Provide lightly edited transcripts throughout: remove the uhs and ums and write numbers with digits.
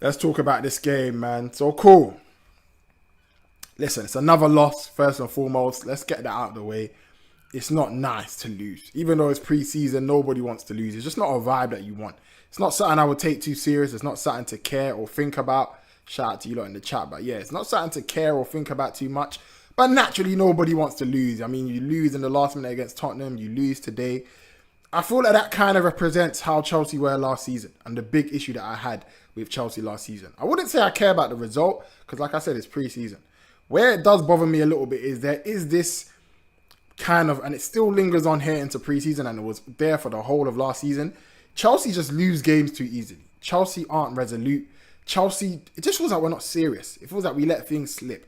Let's talk about this game, man. So cool. Listen, it's another loss, first and foremost. Let's get that out of the way. It's not nice to lose. Even though it's pre-season, nobody wants to lose. It's just not a vibe that you want. It's not something I would take too serious. It's not something to care or think about. Shout out to you lot in the chat. But yeah, it's not something to care or think about too much. But naturally, nobody wants to lose. I mean, you lose in the last minute against Tottenham. You lose today. I feel like that kind of represents how Chelsea were last season and the big issue that I had with Chelsea last season. I wouldn't say I care about the result because, like I said, it's pre-season. Where it does bother me a little bit is there is this kind of, and it still lingers on here into pre-season and it was there for the whole of last season. Chelsea just lose games too easily. Chelsea aren't resolute. Chelsea, it just feels like we're not serious. It feels like we let things slip.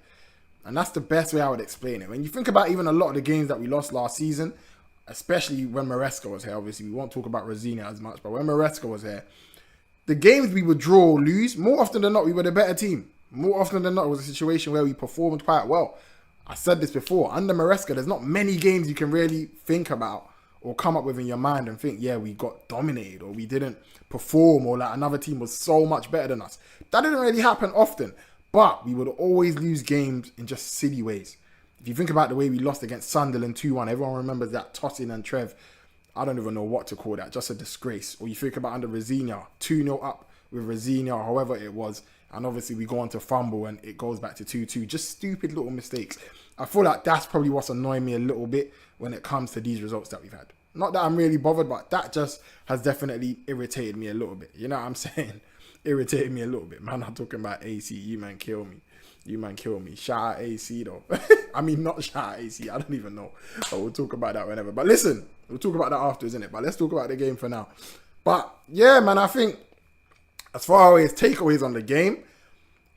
And that's the best way I would explain it. When you think about even a lot of the games that we lost last season, especially when Maresca was here, obviously we won't talk about Rosina as much, but when Maresca was here, the games we would draw or lose, more often than not, we were the better team. More often than not, it was a situation where we performed quite well. I said this before, under Maresca, there's not many games you can really think about or come up with in your mind and think, yeah, we got dominated or we didn't perform or like another team was so much better than us. That didn't really happen often, but we would always lose games in just silly ways. If you think about the way we lost against Sunderland 2-1, everyone remembers that tossing and Trev. I don't even know what to call that, just a disgrace. Or you think about under Rosina, 2-0 up with Rosina or however it was. And obviously we go on to fumble and it goes back to 2-2. Just stupid little mistakes. I feel like that's probably what's annoying me a little bit when it comes to these results that we've had. Not that I'm really bothered, but that just has definitely irritated me a little bit. You know what I'm saying? Irritated me a little bit. Man, I'm talking about AC. You man kill me. You man kill me. Shout out AC though. I mean, not shout out AC. I don't even know. But we'll talk about that whenever. But listen, we'll talk about that after, isn't it? But let's talk about the game for now. But yeah, man, I think as far as takeaways on the game,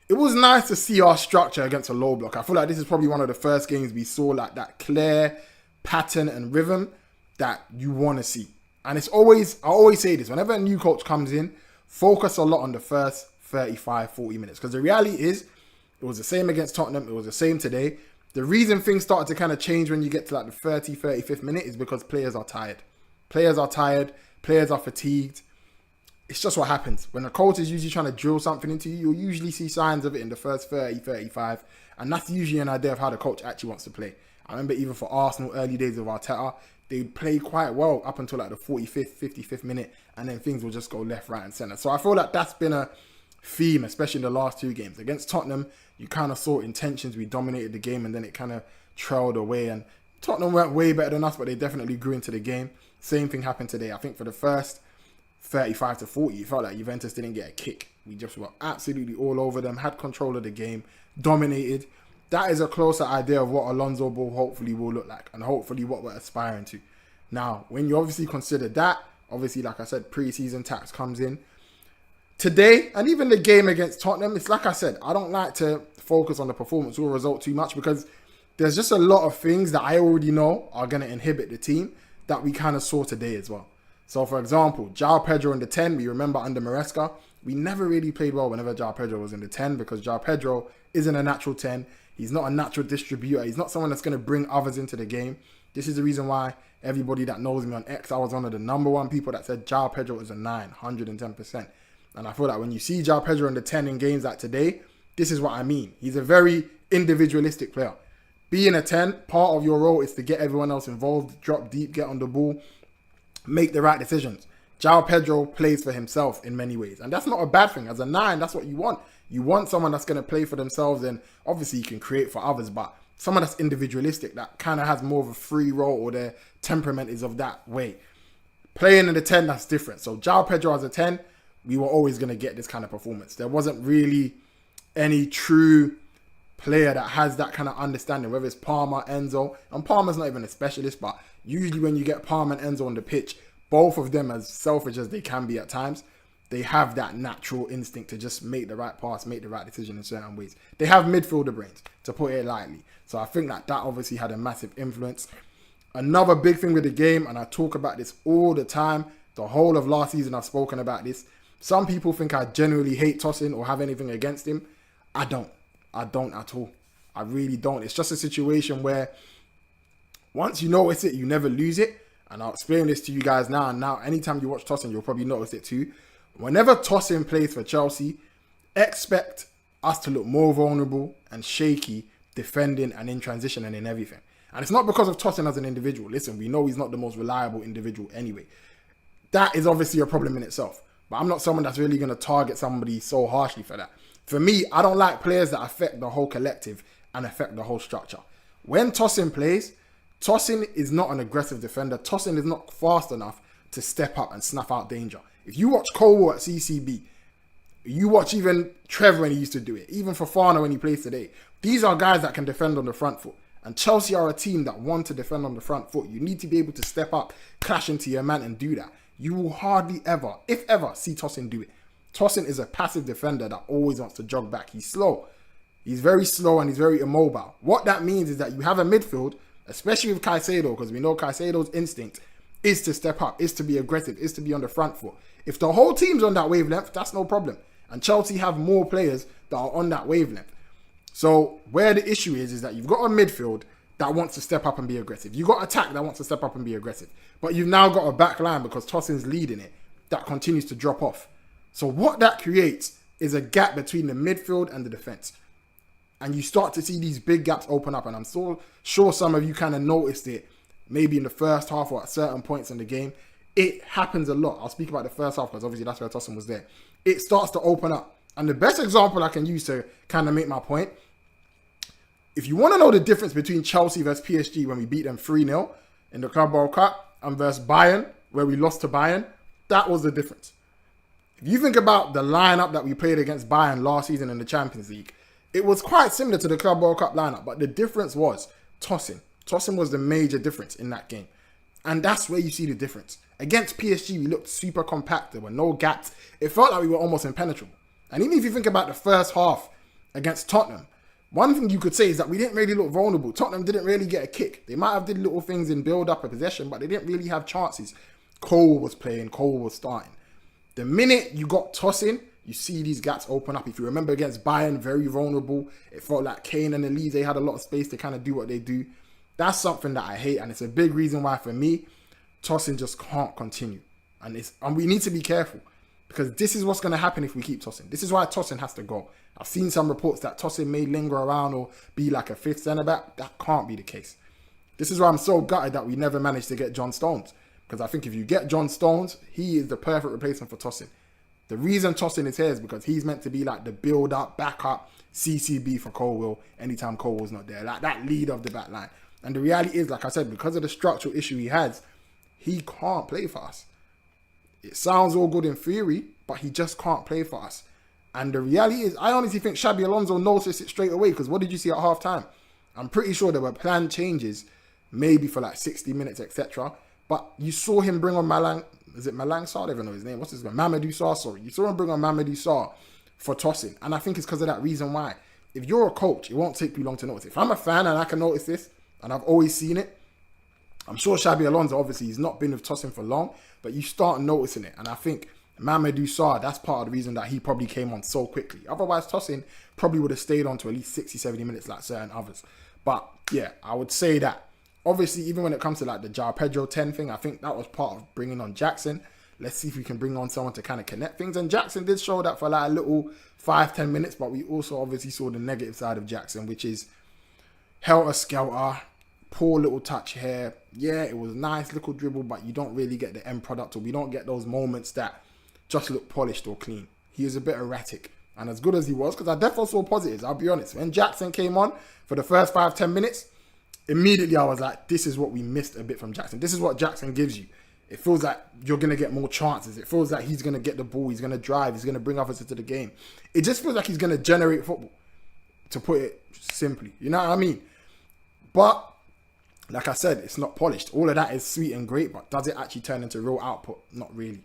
it was nice to see our structure against a low block. I feel like this is probably one of the first games we saw like that clear pattern and rhythm that you want to see. And it's always, I always say this, whenever a new coach comes in, focus a lot on the first 35, 40 minutes. Because the reality is, it was the same against Tottenham. It was the same today. The reason things started to kind of change when you get to like the 30, 35th minute is because players are tired. Players are tired. Players are fatigued. It's just what happens. When a coach is usually trying to drill something into you, you'll usually see signs of it in the first 30, 35. And that's usually an idea of how the coach actually wants to play. I remember even for Arsenal, early days of Arteta, they played quite well up until like the 45th, 55th minute. And then things will just go left, right and centre. So I feel like that's been a theme, especially in the last two games. Against Tottenham, you kind of saw intentions. We dominated the game and then it kind of trailed away. And Tottenham weren't way better than us, but they definitely grew into the game. Same thing happened today. I think for the first 35 to 40, it felt like Juventus didn't get a kick. We just were absolutely all over them, had control of the game, dominated. That is a closer idea of what Alonso Ball hopefully will look like and hopefully what we're aspiring to. Now, when you obviously consider that, obviously, like I said, pre-season tax comes in. Today, and even the game against Tottenham, it's like I said, I don't like to focus on the performance or result too much because there's just a lot of things that I already know are going to inhibit the team that we kind of saw today as well. So, for example, Joao Pedro in the 10, we remember under Maresca, we never really played well whenever Joao Pedro was in the 10 because Joao Pedro isn't a natural 10. He's not a natural distributor. He's not someone that's going to bring others into the game. This is the reason why everybody that knows me on X, I was one of the number one people that said Joao Pedro is a 9, 110%. And I feel like when you see Joao Pedro in the 10 in games like today, this is what I mean. He's a very individualistic player. Being a 10, part of your role is to get everyone else involved, drop deep, get on the ball, make the right decisions. Joao Pedro plays for himself in many ways. And that's not a bad thing. As a 9, that's what you want. You want someone that's going to play for themselves and obviously you can create for others, but someone that's individualistic, that kind of has more of a free role or their temperament is of that way. Playing in the 10, that's different. So Joao Pedro as a 10, we were always going to get this kind of performance. There wasn't really any true player that has that kind of understanding, whether it's Palmer, Enzo. And Palmer's not even a specialist, but usually when you get Palmer and Enzo on the pitch, both of them, as selfish as they can be at times, they have that natural instinct to just make the right pass, make the right decision in certain ways. They have midfielder brains, to put it lightly. So I think that obviously had a massive influence. Another big thing with the game, and I talk about this all the time, the whole of last season I've spoken about this. Some people think I genuinely hate Tosin or have anything against him. I don't. I don't at all. I really don't. It's just a situation where once you notice it, you never lose it. And I'll explain this to you guys now. And now, anytime you watch Tosin, you'll probably notice it too. Whenever Tosin plays for Chelsea, expect us to look more vulnerable and shaky defending and in transition and in everything. And it's not because of Tosin as an individual. Listen, we know he's not the most reliable individual anyway. That is obviously a problem in itself. But I'm not someone that's really going to target somebody so harshly for that. For me, I don't like players that affect the whole collective and affect the whole structure. When Tosin plays, Tosin is not an aggressive defender. Tosin is not fast enough to step up and snuff out danger. If you watch Colwell at CCB, you watch even Trevor when he used to do it, even Fofana when he plays today, these are guys that can defend on the front foot. And Chelsea are a team that want to defend on the front foot. You need to be able to step up, clash into your man and do that. You will hardly ever, if ever, see Tosin do it. Tosin is a passive defender that always wants to jog back. He's slow. He's very slow and he's very immobile. What that means is that you have a midfield, especially with Caicedo, because we know Caicedo's instinct is to step up, is to be aggressive, is to be on the front foot. If the whole team's on that wavelength, that's no problem. And Chelsea have more players that are on that wavelength. So where the issue is that you've got a midfield that wants to step up and be aggressive. You've got attack that wants to step up and be aggressive. But you've now got a back line, because Tosin's leading it, that continues to drop off. So what that creates is a gap between the midfield and the defence. And you start to see these big gaps open up. And I'm so sure some of you kind of noticed it maybe in the first half or at certain points in the game. It happens a lot. I'll speak about the first half because obviously that's where Tosin was there. It starts to open up. And the best example I can use to kind of make my point, if you want to know the difference between Chelsea versus PSG when we beat them 3-0 in the Club World Cup and versus Bayern, where we lost to Bayern, that was the difference. If you think about the lineup that we played against Bayern last season in the Champions League, it was quite similar to the Club World Cup lineup, but the difference was Tosin. Tosin was the major difference in that game. And that's where you see the difference. Against PSG, we looked super compact. There were no gaps. It felt like we were almost impenetrable. And even if you think about the first half against Tottenham, one thing you could say is that we didn't really look vulnerable. Tottenham didn't really get a kick. They might have did little things in build-up and possession, but they didn't really have chances. Cole was playing. Cole was starting. The minute you got Tosin, you see these gaps open up. If you remember against Bayern, very vulnerable. It felt like Kane and Elise, they had a lot of space to kind of do what they do. That's something that I hate, and it's a big reason why, for me, Tosin just can't continue. And we need to be careful, because this is what's going to happen if we keep Tosin. This is why Tosin has to go. I've seen some reports that Tosin may linger around or be like a fifth centre-back. That can't be the case. This is why I'm so gutted that we never managed to get John Stones. Because I think if you get John Stones, he is the perfect replacement for Tosin. The reason Tosin is here is because he's meant to be like the build-up, backup, CCB for Colwell anytime Colwell's not there. Like that leader of the back line. And the reality is, like I said, because of the structural issue he has, he can't play for us. It sounds all good in theory, but he just can't play for us. And the reality is, I honestly think Xabi Alonso noticed it straight away, because what did you see at half time? I'm pretty sure there were planned changes, maybe for like 60 minutes, etc. But you saw him bring on is it Malang Sarr? I don't even know his name. What's his name? Mamadou Sarr, sorry. You saw him bring on Mamadou Sarr for Tosin. And I think it's because of that reason why. If you're a coach, it won't take you long to notice. If I'm a fan and I can notice this, and I've always seen it, I'm sure Xabi Alonso, obviously, he's not been with Tosin for long, but you start noticing it. And I think Mamadou Sarr, that's part of the reason that he probably came on so quickly. Otherwise, Tosin probably would have stayed on to at least 60, 70 minutes like certain others. But yeah, I would say that. Obviously, even when it comes to like the Joao Pedro 10 thing, I think that was part of bringing on Jackson. Let's see if we can bring on someone to kind of connect things. And Jackson did show that for like a little 5-10 minutes, but we also obviously saw the negative side of Jackson, which is helter-skelter, poor little touch here. Yeah, it was nice little dribble, but you don't really get the end product, or we don't get those moments that just look polished or clean. He is a bit erratic. And as good as he was, because I definitely saw positives, I'll be honest. When Jackson came on for the first 5-10 minutes, immediately I was like, this is what we missed a bit from Jackson. This is what Jackson gives you. It feels like you're going to get more chances. It feels like he's going to get the ball. He's going to drive. He's going to bring others into the game. It just feels like he's going to generate football, to put it simply. You know what I mean? But like I said, it's not polished. All of that is sweet and great, but does it actually turn into real output? Not really.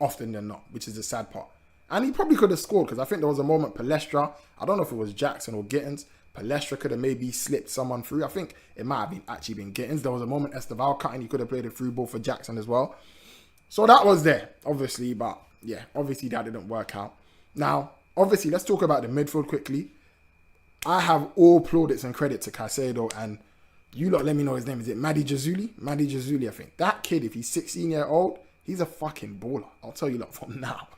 Often than not, which is the sad part. And he probably could have scored, because I think there was a moment Palestra, I don't know if it was Jackson or Gittins, Palestra could have maybe slipped someone through. I think it might have actually been Gittins. There was a moment Esteval cut and he could have played a through ball for Jackson as well. So that was there, obviously. But yeah, obviously that didn't work out. Now, obviously, let's talk about the midfield quickly. I have all plaudits and credit to Caicedo, and you lot let me know his name. Is it Madi Jazuli? Madi Jazuli, I think. That kid, if he's 16-year-old, he's a fucking baller. I'll tell you lot from now.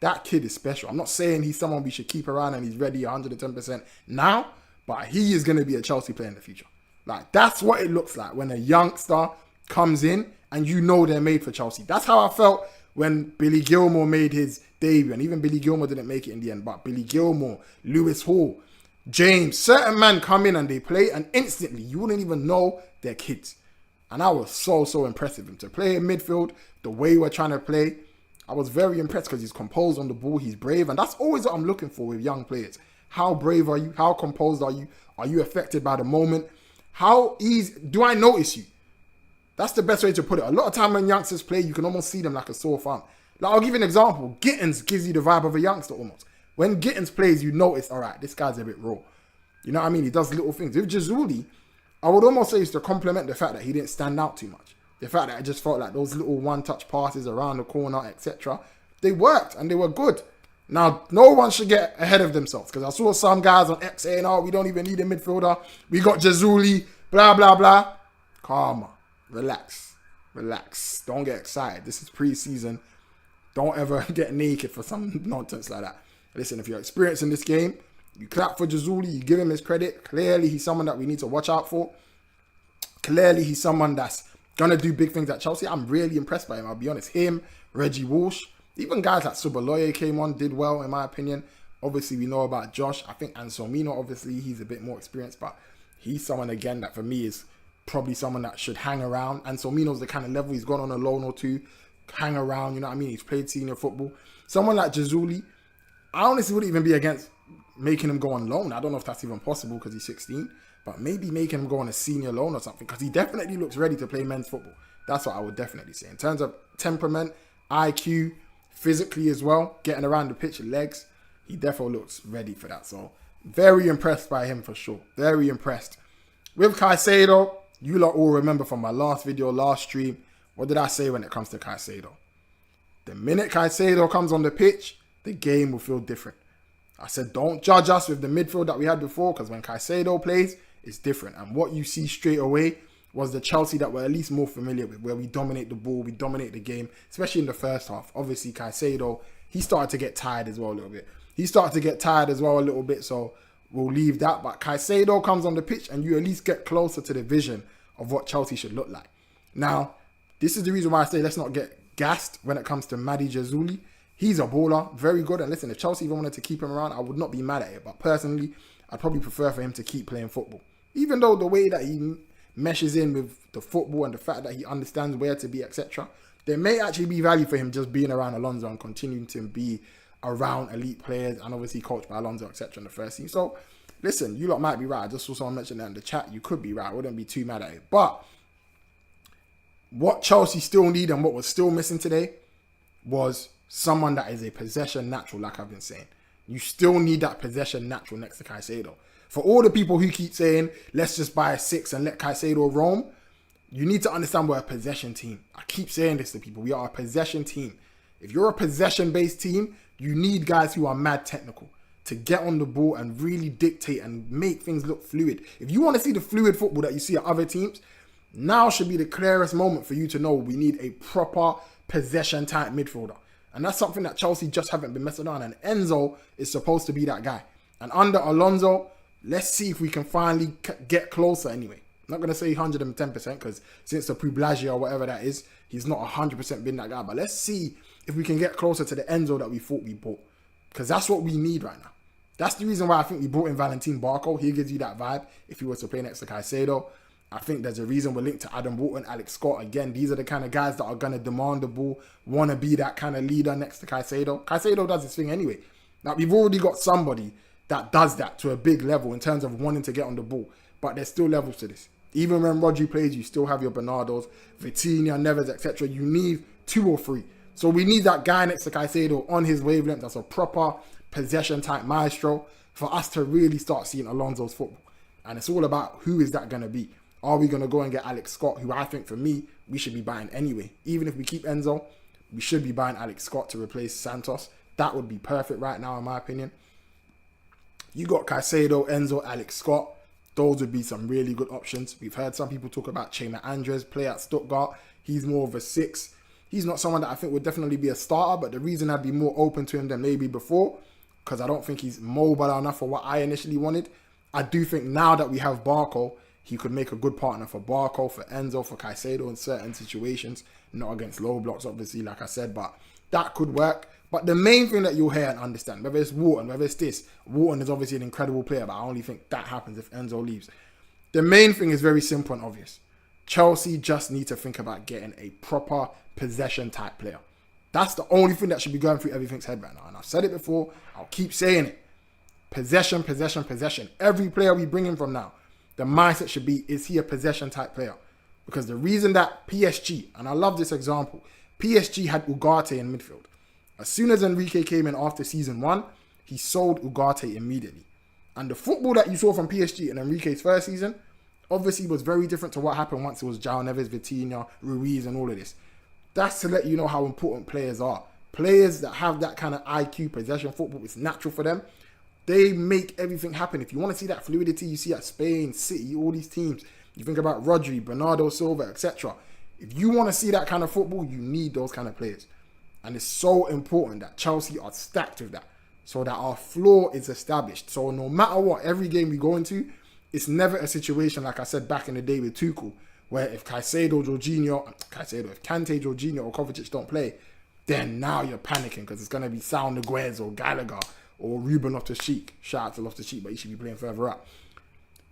that kid is special. I'm not saying he's someone we should keep around and he's ready 110% now, but he is going to be a Chelsea player in the future. Like, that's what it looks like when a youngster comes in and you know they're made for Chelsea. That's how I felt when Billy Gilmour made his debut. And even Billy Gilmour didn't make it in the end, but Billy Gilmour, Lewis Hall, James, certain men come in and they play and instantly you wouldn't even know they're kids. And I was so impressed with him. To play in midfield, the way we're trying to play, I was very impressed because he's composed on the ball, he's brave. And that's always what I'm looking for with young players. How brave are you? How composed are you? Are you affected by the moment? How easy do I notice you? That's the best way to put it. A lot of time when youngsters play, you can almost see them like a sore thumb. Like, I'll give you an example. Gittins gives you the vibe of a youngster almost. When Gittins plays, you notice, all right, this guy's a bit raw. You know what I mean? He does little things. With Jazuli, I would almost say it's to compliment the fact that he didn't stand out too much. The fact that I just felt like those little one-touch passes around the corner, etc., they worked and they were good. Now, no one should get ahead of themselves because I saw some guys on X saying, oh, we don't even need a midfielder. We got Jazuli, blah, blah, blah. Calma. Relax. Don't get excited. This is pre-season. Don't ever get naked for some nonsense like that. Listen, if you're experiencing this game, you clap for Jazuli, you give him his credit. Clearly, he's someone that we need to watch out for. Clearly, he's someone that's going to do big things at Chelsea. I'm really impressed by him, I'll be honest. Him, Reggie Walsh, even guys like Subaloye came on, did well, in my opinion. Obviously, we know about Josh. I think Ansomino, obviously, he's a bit more experienced, but he's someone, again, that for me is probably someone that should hang around. Ansomino's the kind of level he's gone on a loan or two, hang around, you know what I mean? He's played senior football. Someone like Jazuli, I honestly wouldn't even be against making him go on loan. I don't know if that's even possible because he's 16, but maybe making him go on a senior loan or something because he definitely looks ready to play men's football. That's what I would definitely say. In terms of temperament, IQ, physically as well, getting around the pitch, legs, he definitely looks ready for that. So very impressed by him for sure. Very impressed. With Caicedo, you lot all remember from my last video, last stream, what did I say when it comes to Caicedo? The minute Caicedo comes on the pitch, the game will feel different. I said, don't judge us with the midfield that we had before because when Caicedo plays, it's different. And what you see straight away was the Chelsea that we're at least more familiar with, where we dominate the ball, we dominate the game, especially in the first half. Obviously, Caicedo, he started to get tired as well a little bit. So we'll leave that. But Caicedo comes on the pitch and you at least get closer to the vision of what Chelsea should look like. Now, this is the reason why I say let's not get gassed when it comes to Mady Jazuli. He's a baller, very good. And listen, if Chelsea even wanted to keep him around, I would not be mad at it. But personally, I'd probably prefer for him to keep playing football. Even though the way that he meshes in with the football and the fact that he understands where to be, etc., there may actually be value for him just being around Alonso and continuing to be around elite players and obviously coached by Alonso, etc. in the first team. So, listen, you lot might be right. I just saw someone mention that in the chat. You could be right. I wouldn't be too mad at it. But what Chelsea still need and what was still missing today was someone that is a possession natural, like I've been saying. You still need that possession natural next to Caicedo. For all the people who keep saying, let's just buy a 6 and let Caicedo roam, you need to understand we're a possession team. I keep saying this to people. We are a possession team. If you're a possession-based team, you need guys who are mad technical to get on the ball and really dictate and make things look fluid. If you want to see the fluid football that you see at other teams, now should be the clearest moment for you to know we need a proper possession-type midfielder. And that's something that Chelsea just haven't been messing around. And Enzo is supposed to be that guy. And under Alonso, let's see if we can finally get closer anyway. I'm not going to say 110% because since the Publagi or whatever that is, he's not 100% been that guy. But let's see if we can get closer to the Enzo that we thought we bought. Because that's what we need right now. That's the reason why I think we brought in Valentin Barco. He gives you that vibe if he was to play next to Caicedo. I think there's a reason we're linked to Adam Wharton, Alex Scott. Again, these are the kind of guys that are going to demand the ball, want to be that kind of leader next to Caicedo. Caicedo does his thing anyway. Now, we've already got somebody that does that to a big level in terms of wanting to get on the ball. But there's still levels to this. Even when Rodri plays, you still have your Bernardos, Vitinha, Neves, etc. You need 2 or 3. So we need that guy next to Caicedo on his wavelength that's a proper possession-type maestro for us to really start seeing Alonso's football. And it's all about who is that going to be. Are we going to go and get Alex Scott, who I think for me, we should be buying anyway. Even if we keep Enzo, we should be buying Alex Scott to replace Santos. That would be perfect right now, in my opinion. You got Caicedo, Enzo, Alex Scott. Those would be some really good options. We've heard some people talk about Chema Andres, play at Stuttgart. He's more of a 6. He's not someone that I think would definitely be a starter, but the reason I'd be more open to him than maybe before, because I don't think he's mobile enough for what I initially wanted. I do think now that we have Barco, he could make a good partner for Barco, for Enzo, for Caicedo in certain situations. Not against low blocks, obviously, like I said, but that could work. But the main thing that you'll hear and understand, whether it's Wharton, whether it's this, Wharton is obviously an incredible player, but I only think that happens if Enzo leaves. The main thing is very simple and obvious. Chelsea just need to think about getting a proper possession type player. That's the only thing that should be going through everything's head right now. And I've said it before, I'll keep saying it. Possession, possession, possession. Every player we bring in from now, the mindset should be, is he a possession type player? Because the reason that PSG, and I love this example, PSG had Ugarte in midfield. As soon as Enrique came in after season 1, he sold Ugarte immediately. And the football that you saw from PSG in Enrique's first season, obviously was very different to what happened once it was Joao Neves, Vitinha, Ruiz and all of this. That's to let you know how important players are. Players that have that kind of IQ, possession football, it's natural for them. They make everything happen. If you want to see that fluidity you see at Spain, City, all these teams, you think about Rodri, Bernardo Silva, etc. If you want to see that kind of football, you need those kind of players. And it's so important that Chelsea are stacked with that, so that our floor is established. So no matter what, every game we go into, it's never a situation like I said back in the day with Tuchel, where if Kante, Jorginho or Kovacic don't play, then now you're panicking because it's going to be Sal Niguez or Gallagher or Ruben Loftus-Cheek. Shout out to Loftus-Cheek, but he should be playing further up.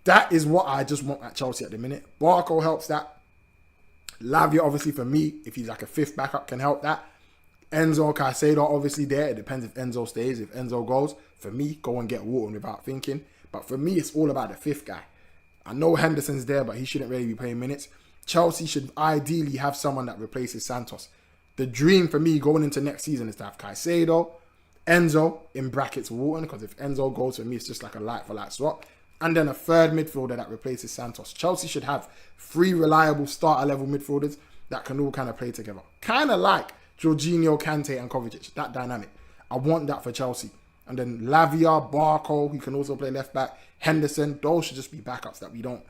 That is what I just want at Chelsea at the minute. Barco helps that. Lavia, obviously, for me, if he's like a fifth backup, can help that. Enzo, Caicedo, obviously there. It depends if Enzo stays. If Enzo goes, for me, go and get Wharton without thinking. But for me, it's all about the fifth guy. I know Henderson's there, but he shouldn't really be playing minutes. Chelsea should ideally have someone that replaces Santos. The dream for me going into next season is to have Caicedo, Enzo, in brackets Wharton, because if Enzo goes, for me, it's just like a like-for-like swap. And then a third midfielder that replaces Santos. Chelsea should have 3 reliable starter-level midfielders that can all kind of play together. Kind of like Jorginho, Kante, and Kovacic. That dynamic. I want that for Chelsea. And then Lavia, Barco, who can also play left-back, Henderson, those should just be backups that we don't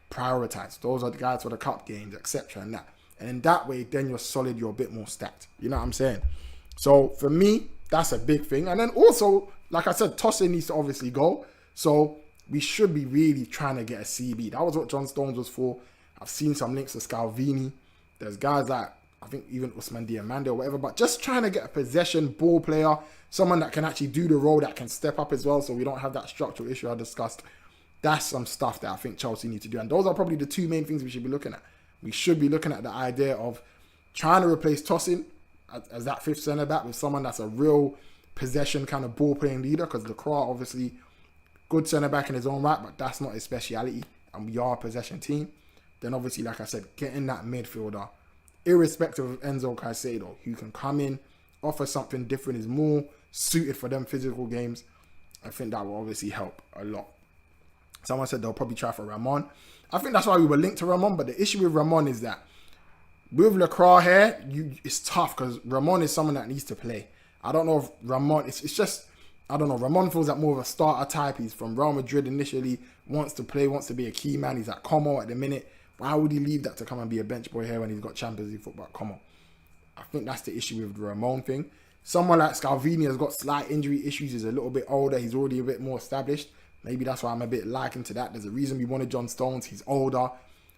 prioritize. Those are the guys for the cup games, etc. and that. And in that way, then you're solid, you're a bit more stacked. You know what I'm saying? So for me, that's a big thing. And then also, like I said, Tosin needs to obviously go. So we should be really trying to get a CB. That was what John Stones was for. I've seen some links to Scalvini. There's guys like, I think even Usman Diamande or whatever, but just trying to get a possession ball player, someone that can actually do the role, that can step up as well, so we don't have that structural issue I discussed. That's some stuff that I think Chelsea need to do. And those are probably the 2 main things we should be looking at. We should be looking at the idea of trying to replace Tosin as that 5th centre-back with someone that's a real possession kind of ball-playing leader, because Lacroix, obviously, good centre-back in his own right, but that's not his speciality, and we are a possession team. Then obviously, like I said, getting that midfielder, irrespective of Enzo Caicedo, who can come in, offer something different, is more suited for them physical games. I think that will obviously help a lot. Someone said they'll probably try for Ramon. I think that's why we were linked to Ramon, but the issue with Ramon is that with Lacroix here, it's tough because Ramon is someone that needs to play. I don't know if Ramon, it's just, I don't know. Ramon feels like more of a starter type. He's from Real Madrid initially, wants to play, wants to be a key man. He's at Como at the minute. Why would he leave that to come and be a bench boy here when he's got Champions League football at Como? I think that's the issue with the Ramon thing. Someone like Scalvini has got slight injury issues. He's a little bit older. He's already a bit more established. Maybe that's why I'm a bit liking to that. There's a reason we wanted John Stones. He's older.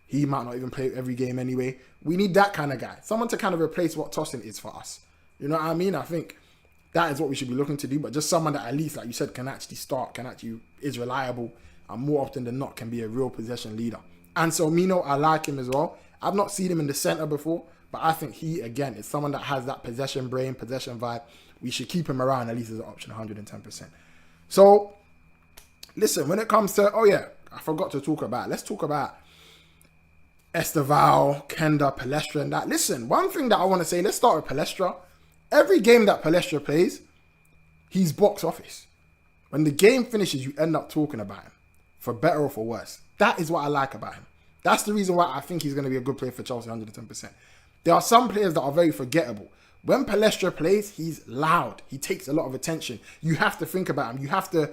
He might not even play every game anyway. We need that kind of guy. Someone to kind of replace what Tosin is for us. You know what I mean? I think that is what we should be looking to do. But just someone that at least, like you said, can actually start, is reliable, and more often than not can be a real possession leader. And so Mino, I like him as well. I've not seen him in the centre before, but I think he, again, is someone that has that possession brain, possession vibe. We should keep him around at least as an option, 110%. So, listen, when it comes to, I forgot to talk about, let's talk about Esteval, Kenda, Palestra and that. Listen, one thing that I want to say, let's start with Palestra. Every game that Palestra plays, he's box office. When the game finishes, you end up talking about him, for better or for worse. That is what I like about him. That's the reason why I think he's going to be a good player for Chelsea, 110%. There are some players that are very forgettable. When Palestra plays, he's loud. He takes a lot of attention. You have to think about him. You have to,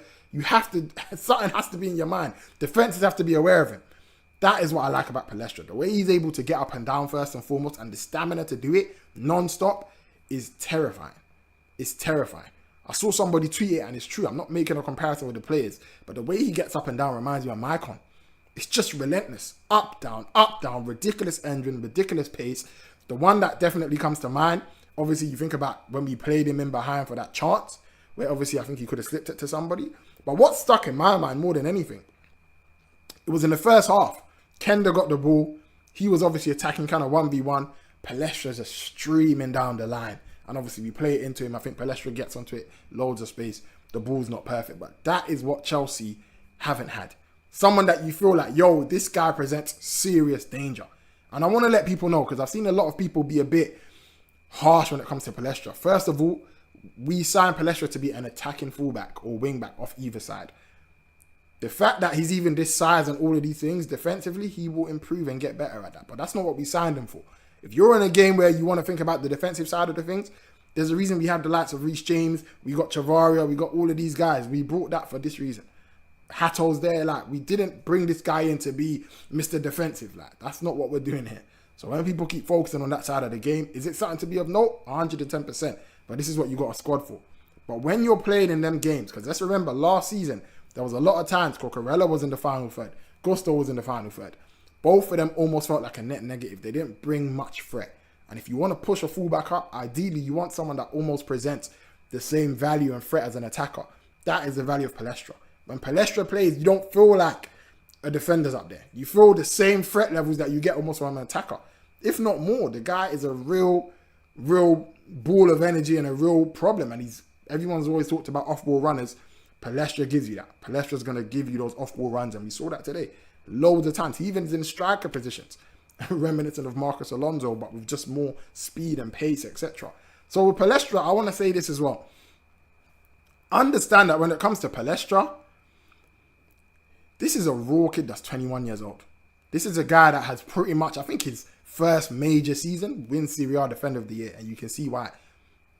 something has to be in your mind. Defenses have to be aware of him. That is what I like about Palestra. The way he's able to get up and down first and foremost, and the stamina to do it non-stop is terrifying. It's terrifying. I saw somebody tweet it, and it's true. I'm not making a comparison with the players, but the way he gets up and down reminds me of Maicon. It's just relentless. Up, down, ridiculous engine, ridiculous pace. The one that definitely comes to mind, obviously you think about when we played him in behind for that chance, where obviously I think he could have slipped it to somebody. But what stuck in my mind more than anything, it was in the first half. Kenda got the ball. He was obviously attacking kind of 1v1. Palestra's just streaming down the line. And obviously we play it into him. I think Palestra gets onto it. Loads of space. The ball's not perfect. But that is what Chelsea haven't had. Someone that you feel like, yo, this guy presents serious danger. And I want to let people know, because I've seen a lot of people be a bit harsh when it comes to Palestra. First of all, we signed Palestra to be an attacking fullback or wingback off either side. The fact that he's even this size and all of these things, defensively, he will improve and get better at that. But that's not what we signed him for. If you're in a game where you want to think about the defensive side of the things, there's a reason we have the likes of Reece James, we got Chavaria, we got all of these guys. We brought that for this reason. Hatto's there, like, we didn't bring this guy in to be Mr. Defensive. Like, that's not what we're doing here. So when people keep focusing on that side of the game, is it something to be of note? 110%. But this is what you got a squad for. But when you're playing in them games, because let's remember, last season, there was a lot of times Cucurella was in the final third, Gusto was in the final third. Both of them almost felt like a net negative. They didn't bring much threat. And if you want to push a fullback up, ideally you want someone that almost presents the same value and threat as an attacker. That is the value of Palestra. When Palestra plays, you don't feel like a defender's up there. You feel the same threat levels that you get almost from an attacker. If not more, the guy is a real ball of energy and a real problem. And everyone's always talked about off-ball runners. Palestra gives you that. Palestra's going to give you those off-ball runs, and we saw that today. Loads of times. He even is in striker positions. Reminiscent of Marcus Alonso, but with just more speed and pace, etc. So with Palestra, I want to say this as well. Understand that when it comes to Palestra, this is a raw kid that's 21 years old. This is a guy that has pretty much, I think his first major season, wins Serie A Defender of the Year, and you can see why.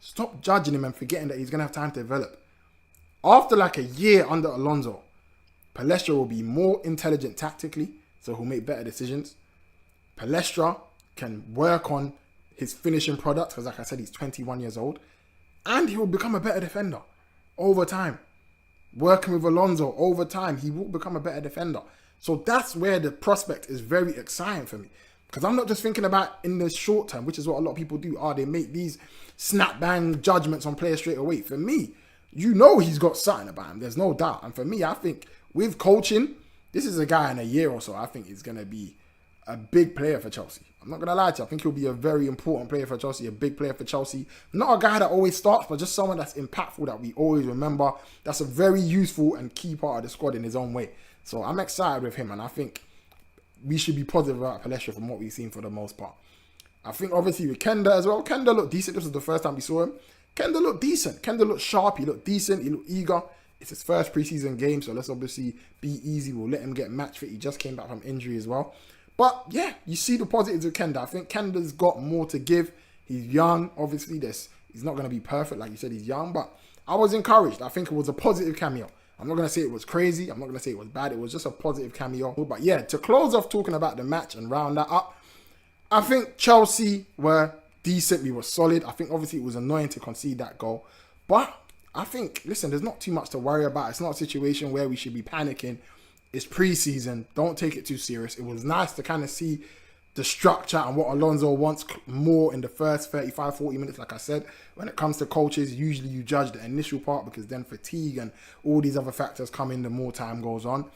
Stop judging him and forgetting that he's going to have time to develop. After like a year under Alonso, Palestra will be more intelligent tactically, so he'll make better decisions. Palestra can work on his finishing product, because like I said, he's 21 years old, and he will become a better defender over time. Working with Alonso over time, he will become a better defender. So that's where the prospect is very exciting for me. Because I'm not just thinking about in the short term, which is what a lot of people do. They make these snap bang judgments on players straight away. For me, you know he's got something about him. There's no doubt. And for me, I think with coaching, this is a guy in a year or so, I think he's going to be a big player for Chelsea. I'm not going to lie to you. I think he'll be a very important player for Chelsea, a big player for Chelsea. Not a guy that always starts, but just someone that's impactful that we always remember. That's a very useful and key part of the squad in his own way. So I'm excited with him, and I think we should be positive about Palestra from what we've seen for the most part. I think obviously with Kenda as well, Kenda looked decent. This was the first time we saw him. Kenda looked decent. Kenda looked sharp. He looked decent. He looked eager. It's his first preseason game, so let's obviously be easy. We'll let him get match fit. He just came back from injury as well. But yeah, you see the positives of Kenda. I think Kenda's got more to give. He's young. Obviously, he's not going to be perfect. Like you said, he's young. But I was encouraged. I think it was a positive cameo. I'm not going to say it was crazy. I'm not going to say it was bad. It was just a positive cameo. But yeah, to close off talking about the match and round that up, I think Chelsea were decent. We were solid. I think obviously it was annoying to concede that goal. But I think, listen, there's not too much to worry about. It's not a situation where we should be panicking. It's preseason. Don't take it too serious. It was nice to kind of see the structure and what Alonso wants more in the first 35, 40 minutes. Like I said, when it comes to coaches, usually you judge the initial part because then fatigue and all these other factors come in the more time goes on.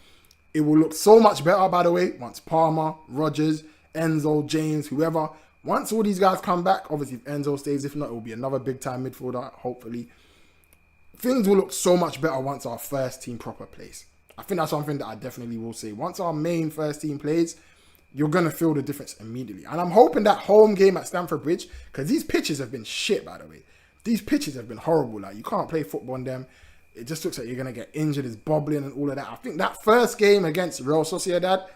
It will look so much better, by the way, once Palmer, Rodgers, Enzo, James, whoever. Once all these guys come back, obviously if Enzo stays, if not, it will be another big-time midfielder, hopefully. Things will look so much better once our first team proper plays. I think that's something that I definitely will say. Once our main first team plays, you're going to feel the difference immediately. And I'm hoping that home game at Stamford Bridge, because these pitches have been shit, by the way. These pitches have been horrible. Like, you can't play football on them. It just looks like you're going to get injured. It's bobbling and all of that. I think that first game against Real Sociedad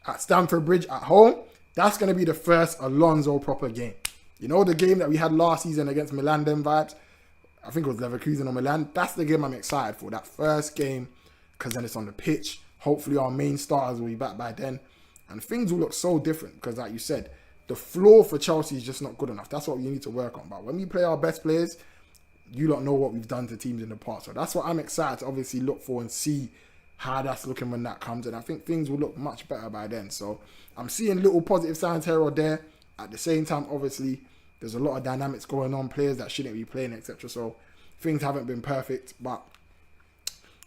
at Stamford Bridge at home, that's going to be the first Alonso proper game. You know, the game that we had last season against Milan, them vibes? I think it was Leverkusen or Milan. That's the game I'm excited for. That first game, because then it's on the pitch. Hopefully our main starters will be back by then. And things will look so different because, like you said, the floor for Chelsea is just not good enough. That's what we need to work on. But when we play our best players, you don't know what we've done to teams in the past. So that's what I'm excited to obviously look for and see how that's looking when that comes. And I think things will look much better by then. So I'm seeing little positive signs here or there. At the same time, obviously, there's a lot of dynamics going on, players that shouldn't be playing, etc. So things haven't been perfect. But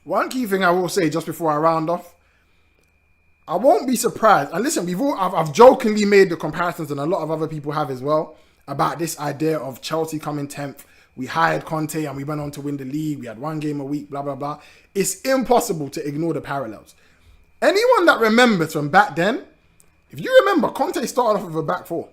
one key thing I will say just before I round off, I won't be surprised. And listen, I've jokingly made the comparisons, and a lot of other people have as well, about this idea of Chelsea coming 10th. We hired Conte and we went on to win the league. We had 1 game a week, blah, blah, blah. It's impossible to ignore the parallels. Anyone that remembers from back then, if you remember, Conte started off with a back four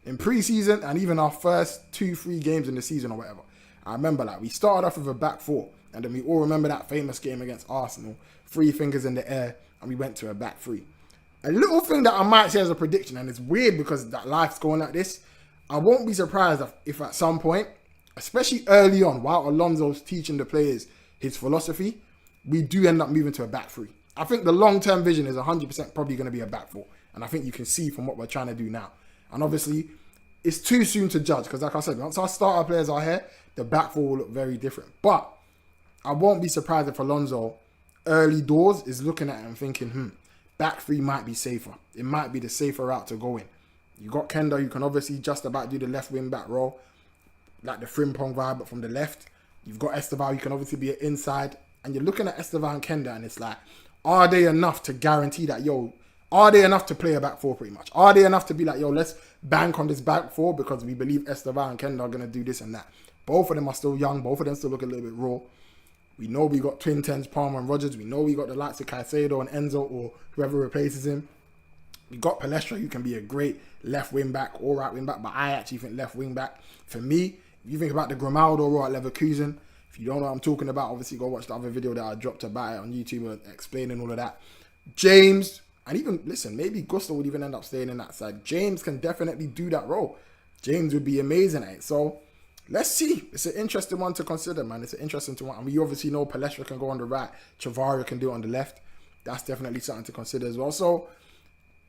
in pre-season and even our first 2-3 games in the season or whatever. I remember that. We started off with a back four, and then we all remember that famous game against Arsenal, 3 fingers in the air, and we went to a back 3. A little thing that I might say as a prediction, and it's weird because that life's going like this, I won't be surprised if at some point, especially early on, while Alonso's teaching the players his philosophy, we do end up moving to a back 3. I think the long-term vision is 100% probably going to be a back 4. And I think you can see from what we're trying to do now. And obviously, it's too soon to judge because, like I said, once our starter players are here, the back 4 will look very different. But I won't be surprised if Alonso, early doors, is looking at it and thinking, back 3 might be safer. It might be the safer route to go in. You got Kenda, you can obviously just about do the left wing back role, like the Frimpong vibe, but from the left. You've got Esteval, you can obviously be an inside. And you're looking at Esteval and Kenda, and it's like, are they enough to guarantee that, are they enough to play a back 4 pretty much? Are they enough to be like, let's bank on this back 4 because we believe Esteval and Kenda are going to do this and that. Both of them are still young. Both of them still look a little bit raw. We know we got twin tens, Palmer and Rodgers. We know we got the likes of Caicedo and Enzo or whoever replaces him. We got Palestra, who can be a great left wing back or right wing back, but I actually think left wing back. For me, if you think about the Grimaldo role at Leverkusen, if you don't know what I'm talking about, obviously go watch the other video that I dropped about it on YouTube explaining all of that. James, and even, listen, maybe Gusto would even end up staying in that side. James can definitely do that role. James would be amazing at it. So, let's see. It's an interesting one to consider, man. It's an interesting one. And we obviously know Palestra can go on the right. Chavarria can do it on the left. That's definitely something to consider as well. So,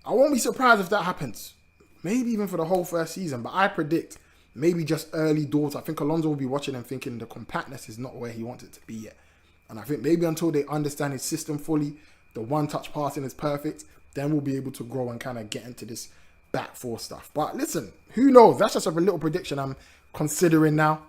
I won't be surprised if that happens. Maybe even for the whole first season. But I predict maybe just early doors. I think Alonso will be watching and thinking the compactness is not where he wants it to be yet. And I think maybe until they understand his system fully, the one-touch passing is perfect, then we'll be able to grow and kind of get into this back 4 stuff. But listen, who knows? That's just a little prediction I'm considering now.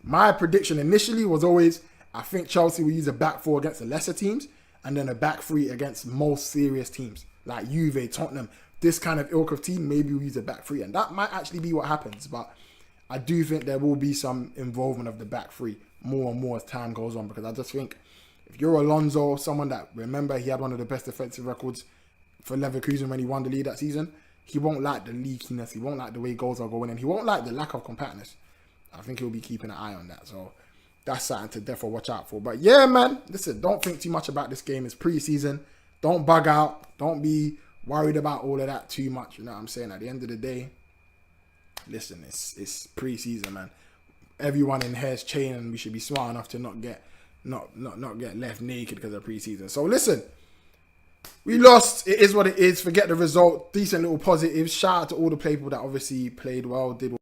My prediction initially was always, I think Chelsea will use a back 4 against the lesser teams and then a back 3 against most serious teams like Juve, Tottenham, this kind of ilk of team. Maybe we'll use a back 3, and that might actually be what happens. But I do think there will be some involvement of the back 3 more and more as time goes on, because I just think if you're Alonso, someone that, remember, he had one of the best defensive records for Leverkusen when he won the league that season, he won't like the leakiness, he won't like the way goals are going, and he won't like the lack of compactness. I think he'll be keeping an eye on that. So that's something to definitely watch out for. But yeah, man, listen, don't think too much about this game. It's pre-season. Don't bug out. Don't be worried about all of that too much. You know what I'm saying? At the end of the day, listen, it's pre-season, man. Everyone in here is chained, and we should be smart enough to not get left naked because of pre-season. So listen, we lost. It is what it is. Forget the result. Decent little positives. Shout out to all the people that obviously played well, did well.